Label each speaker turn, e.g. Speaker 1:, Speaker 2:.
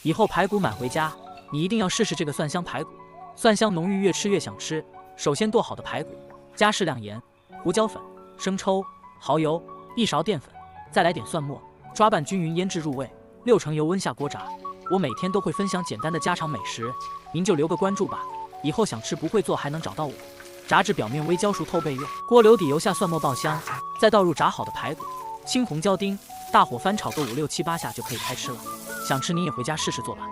Speaker 1: 以后排骨买回家，你一定要试试这个蒜香排骨，蒜香浓郁，越吃越想吃。首先剁好的排骨，加适量盐、胡椒粉、生抽、蚝油，1勺淀粉，再来点蒜末，抓拌均匀，腌制入味。6成油温下锅炸。我每天都会分享简单的家常美食，您就留个关注吧，以后想吃不会做还能找到我。炸至表面微焦熟透备用。锅留底油下蒜末爆香，再倒入炸好的排骨，青红椒丁，大火翻炒个5、6、7、8下就可以开吃了。想吃您也回家试试做吧。